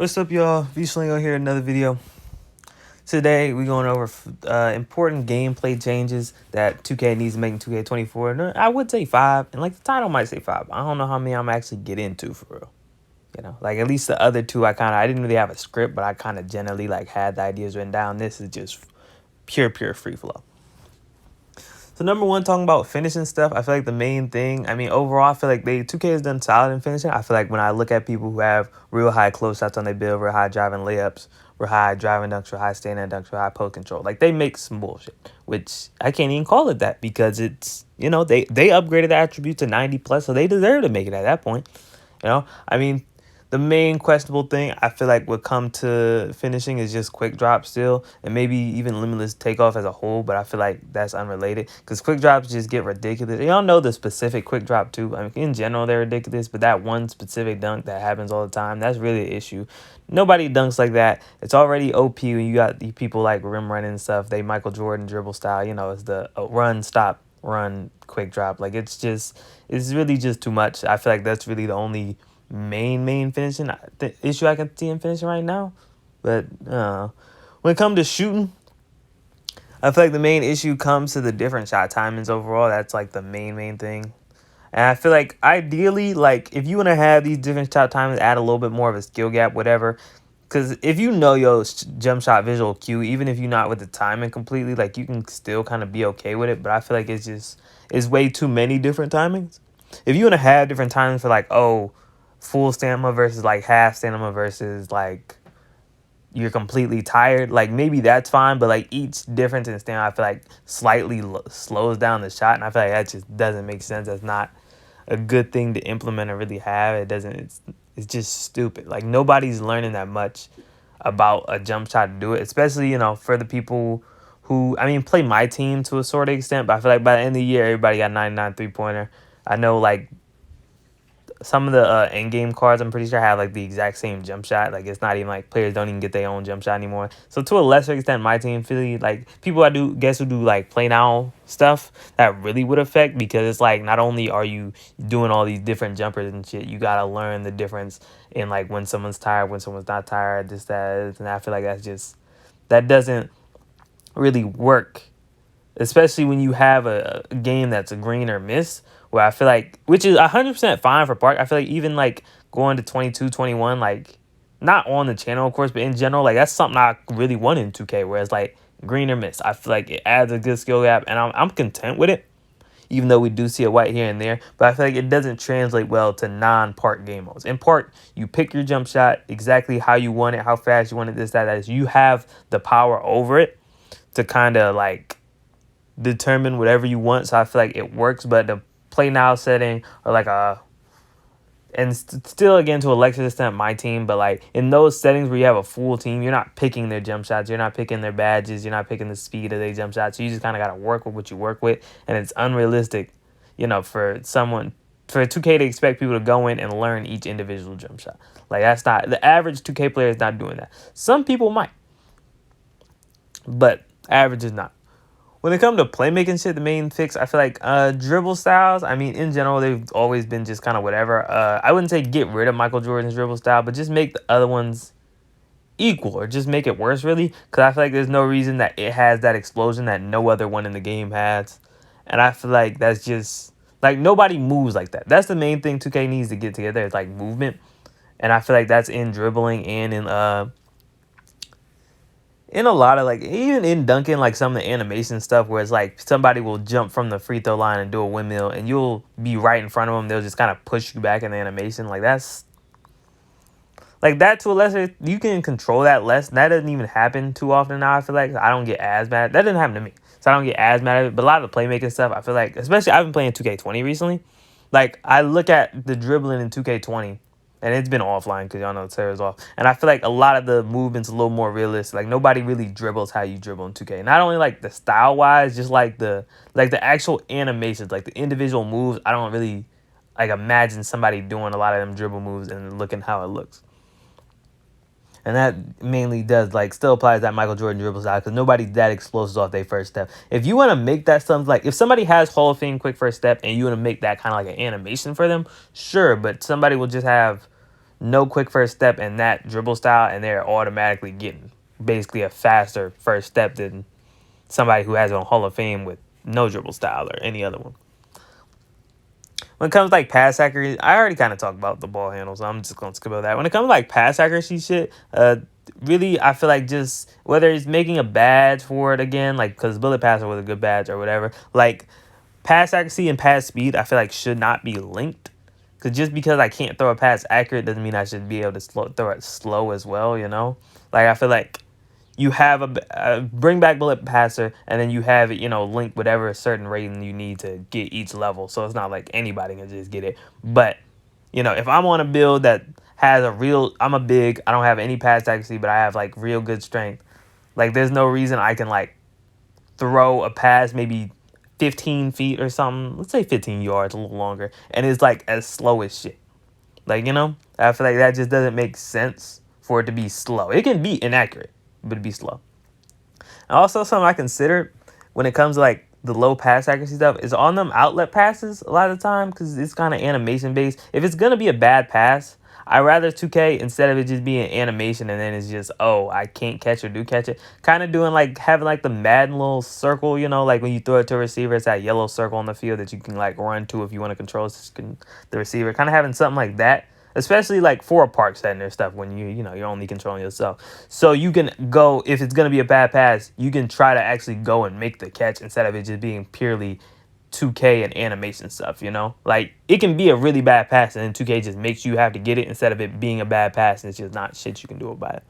What's up, y'all? V-Slingo here, another video. Today, we're going over important gameplay changes that 2K needs to make in 2K24. No, I would say 5, and like the title might say 5. I don't know how many I'm actually get into for real. You know, like at least the other two, I didn't really have a script, but I kind of generally like had the ideas written down. This is just pure free flow. So number one, talking about finishing stuff, I feel like the main thing, overall, I feel like 2K has done solid in finishing. I feel like when I look at people who have real high close shots on their build, real high driving layups, real high driving dunks, real high standing dunks, real high post control, like they make some bullshit, which I can't even call it that because it's, they upgraded the attribute to 90 plus, so they deserve to make it at that point. The main questionable thing I feel like would come to finishing is just quick drop still, and maybe even limitless takeoff as a whole, but I feel like that's unrelated because quick drops just get ridiculous. Y'all know the specific quick drop too. In general, they're ridiculous, but that one specific dunk that happens all the time, that's really an issue. Nobody dunks like that. It's already OP when you got the people like rim running and stuff. They Michael Jordan dribble style, it's the run, stop, run, quick drop. Like it's really just too much. I feel like that's really the only main finishing issue I can see in finishing right now. But when it comes to shooting, I feel like the main issue comes to the different shot timings overall. That's like the main thing. And I feel like ideally, like if you want to have these different shot timings, add a little bit more of a skill gap, whatever. Because if you know your jump shot visual cue, even if you're not with the timing completely, like you can still kind of be okay with it. But I feel like it's way too many different timings. If you want to have different timings for like, full stamina versus like half stamina versus like you're completely tired, like maybe that's fine, but like each difference in stamina I feel like slightly slows down the shot, and I feel like that just doesn't make sense. That's not a good thing to implement or really have. It's just stupid. Like nobody's learning that much about a jump shot to do it, especially for the people who play my team to a sort of extent, but I feel like by the end of the year everybody got 99 3-pointer. I know like some of the in-game cards, I'm pretty sure, have like the exact same jump shot. Like it's not even like players don't even get their own jump shot anymore. So to a lesser extent, my team, Philly, like people who do like play now stuff, that really would affect, because it's like not only are you doing all these different jumpers and shit, you gotta learn the difference in like when someone's tired, when someone's not tired, this, that, and I feel like that doesn't really work, especially when you have a game that's a green or miss, where I feel like, which is 100% fine for Park. I feel like even like going to 22, 21, like not on the channel, of course, but in general, like that's something I really want in 2K, where it's like green or miss. I feel like it adds a good skill gap, and I'm content with it, even though we do see a white here and there. But I feel like it doesn't translate well to non-Park game modes. In Park, you pick your jump shot exactly how you want it, how fast you want it, this, that, that is. You have the power over it to kind of like determine whatever you want. So I feel like it works, but the play now setting, or like still again to a lesser extent my team, but like in those settings where you have a full team, you're not picking their jump shots, you're not picking their badges, you're not picking the speed of their jump shots. So you just kind of got to work with what you work with, and it's unrealistic, for 2K to expect people to go in and learn each individual jump shot. Like that's not the average 2K player is not doing that. Some people might, but average is not. When it comes to playmaking shit, the main fix, I feel like dribble styles, in general, they've always been just kind of whatever. I wouldn't say get rid of Michael Jordan's dribble style, but just make the other ones equal, or just make it worse, really. Because I feel like there's no reason that it has that explosion that no other one in the game has. And I feel like that's just, like, nobody moves like that. That's the main thing 2K needs to get together, is like movement. And I feel like that's in dribbling and in a lot of, like, even in dunking, like some of the animation stuff where it's like somebody will jump from the free throw line and do a windmill, and you'll be right in front of them. They'll just kind of push you back in the animation. Like that's like that to a lesser, you can control that less. That doesn't even happen too often now. I feel like I don't get as mad. That didn't happen to me, so I don't get as mad at it. But a lot of the playmaking stuff, I feel like, especially I've been playing 2K20 recently. Like I look at the dribbling in 2K20. And it's been offline because y'all know the server's off. And I feel like a lot of the movements a little more realistic. Like nobody really dribbles how you dribble in 2K. Not only like the style wise, just like the actual animations, like the individual moves. I don't really like imagine somebody doing a lot of them dribble moves and looking how it looks. And that mainly does like still applies that Michael Jordan dribble style, because nobody's that explosive off their first step. If you want to make that something, like if somebody has Hall of Fame quick first step and you want to make that kind of like an animation for them, sure. But somebody will just have no quick first step in that dribble style, and they're automatically getting basically a faster first step than somebody who has a Hall of Fame with no dribble style or any other one. When it comes to like pass accuracy, I already kind of talked about the ball handle, so I'm just gonna skip over that. When it comes to like pass accuracy shit, really I feel like just whether it's making a badge for it again, like because bullet passer was a good badge or whatever, like pass accuracy and pass speed, I feel like should not be linked. Cause just because I can't throw a pass accurate doesn't mean I should be able to throw it slow as well. You know, like I feel like you have a bring back bullet passer, and then you have it, link whatever certain rating you need to get each level. So it's not like anybody can just get it. But if I'm on a build that has I'm a big, I don't have any pass accuracy, but I have like real good strength. Like there's no reason I can like throw a pass maybe 15 feet or something. Let's say 15 yards, a little longer, and it's like as slow as shit. Like I feel like that just doesn't make sense for it to be slow. It can be inaccurate, but it'd be slow. And also something I considered when it comes to like the low pass accuracy stuff is on them outlet passes a lot of the time, because it's kind of animation based. If it's gonna be a bad pass, I rather 2K, instead of it just being animation and then it's just, oh, I can't catch or do catch it, kind of doing like having like the Madden little circle, like when you throw it to a receiver, it's that yellow circle on the field that you can like run to if you want to control the receiver. Kind of having something like that, especially like for a park setting or stuff when you're only controlling yourself. So you can go, if it's going to be a bad pass, you can try to actually go and make the catch instead of it just being purely 2K and animation stuff, Like, it can be a really bad pass and then 2K just makes you have to get it instead of it being a bad pass and it's just not shit you can do about it.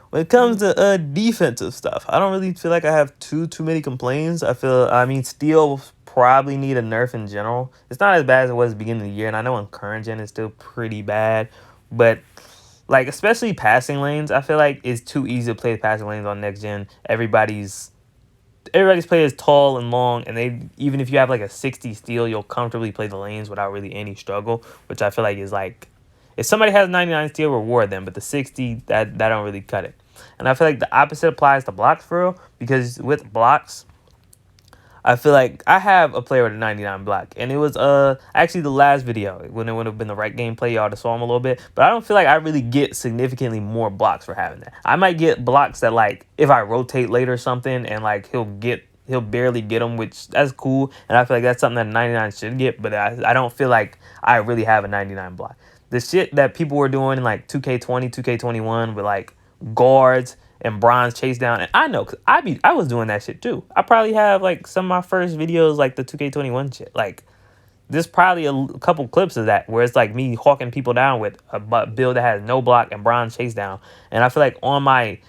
When it comes to defensive stuff, I don't really feel like I have too many complaints. Steel probably need a nerf in general. It's not as bad as it was at the beginning of the year, and I know in current gen it's still pretty bad, but like especially passing lanes, I feel like it's too easy to play passing lanes on next gen. Everybody's play is tall and long, and even if you have like a 60 steel, you'll comfortably play the lanes without really any struggle, which I feel like is like, if somebody has 99 steel, reward them, but the 60, that don't really cut it. And I feel like the opposite applies to blocks for real, because with blocks, I feel like I have a player with a 99 block, and it was actually the last video when it would have been the right gameplay. Y'all just saw him a little bit, but I don't feel like I really get significantly more blocks for having that. I might get blocks that like if I rotate late or something, and like he'll barely get them, which that's cool, and I feel like that's something that a 99 should get. But I don't feel like I really have a 99 block. The shit that people were doing in like 2K20, 2K21 with like guards and bronze chase down, and I know because I was doing that shit too. I probably have like some of my first videos like the 2K21 shit. Like there's probably a couple clips of that where it's like me hawking people down with a build that has no block and bronze chase down, and I feel like on my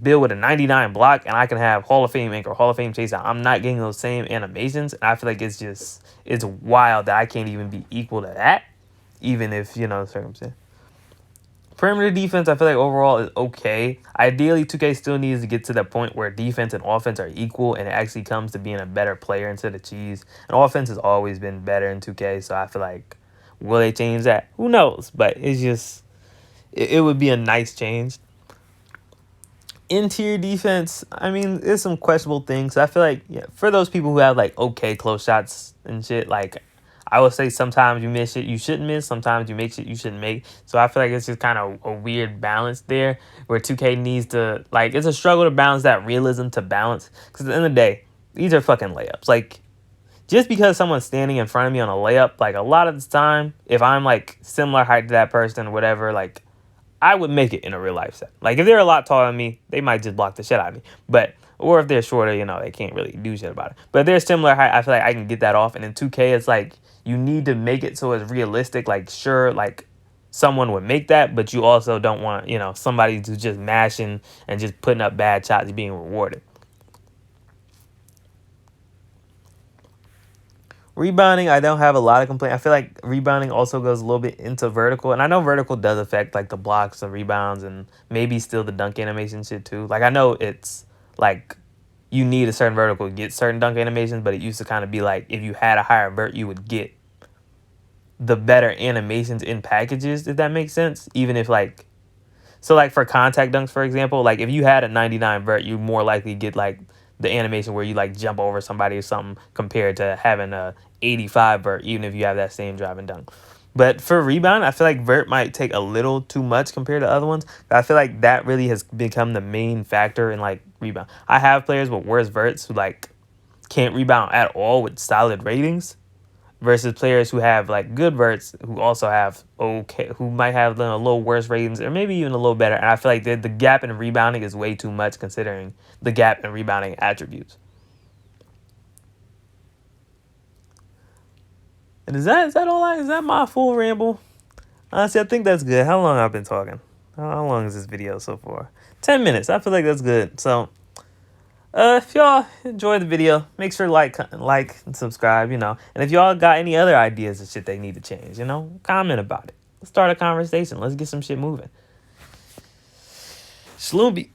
build with a 99 block and I can have Hall of Fame ink or Hall of Fame chase down, I'm not getting those same animations, and I feel like it's wild that I can't even be equal to that, even if the circumstance. Perimeter defense, I feel like overall is okay. Ideally, 2K still needs to get to the point where defense and offense are equal, and it actually comes to being a better player instead of cheese. And offense has always been better in 2K, so I feel like, will they change that? Who knows? But it's just, it would be a nice change. Interior defense, there's some questionable things. I feel like, for those people who have like okay close shots and shit, like I would say sometimes you miss it you shouldn't miss, sometimes you make shit you shouldn't make. So I feel like it's just kind of a weird balance there where 2K needs to, like, it's a struggle to balance that realism to balance. Because at the end of the day, these are fucking layups. Like, just because someone's standing in front of me on a layup, like a lot of the time, if I'm like similar height to that person or whatever, like I would make it in a real life set. Like if they're a lot taller than me, they might just block the shit out of me. Or if they're shorter, they can't really do shit about it. But if they're similar height, I feel like I can get that off. And in 2K, it's like, you need to make it so it's realistic. Like, sure, like, someone would make that, but you also don't want, somebody who's just mashing and just putting up bad shots being rewarded. Rebounding, I don't have a lot of complaints. I feel like rebounding also goes a little bit into vertical. And I know vertical does affect, like, the blocks and rebounds and maybe still the dunk animation shit, too. Like, I know it's, like, you need a certain vertical to get certain dunk animations, but it used to kind of be like, if you had a higher vert, you would get the better animations in packages, if that makes sense. Even if, like, so, like, for contact dunks, for example, like, if you had a 99 vert, you more likely get, like, the animation where you, like, jump over somebody or something compared to having a 85 vert, even if you have that same drive and dunk. But for rebound, I feel like vert might take a little too much compared to other ones. But I feel like that really has become the main factor in like rebound. I have players with worse verts who like can't rebound at all with solid ratings, versus players who have like good verts who also have okay, who might have a little worse ratings or maybe even a little better. And I feel like the gap in rebounding is way too much considering the gap in rebounding attributes. And is that all? Is that my full ramble? Honestly, I think that's good. How long I've been talking? How long is this video so far? 10 minutes. I feel like that's good. So, if y'all enjoy the video, make sure to like, and subscribe. And if y'all got any other ideas of shit they need to change, comment about it. Let's start a conversation. Let's get some shit moving. Shloomby.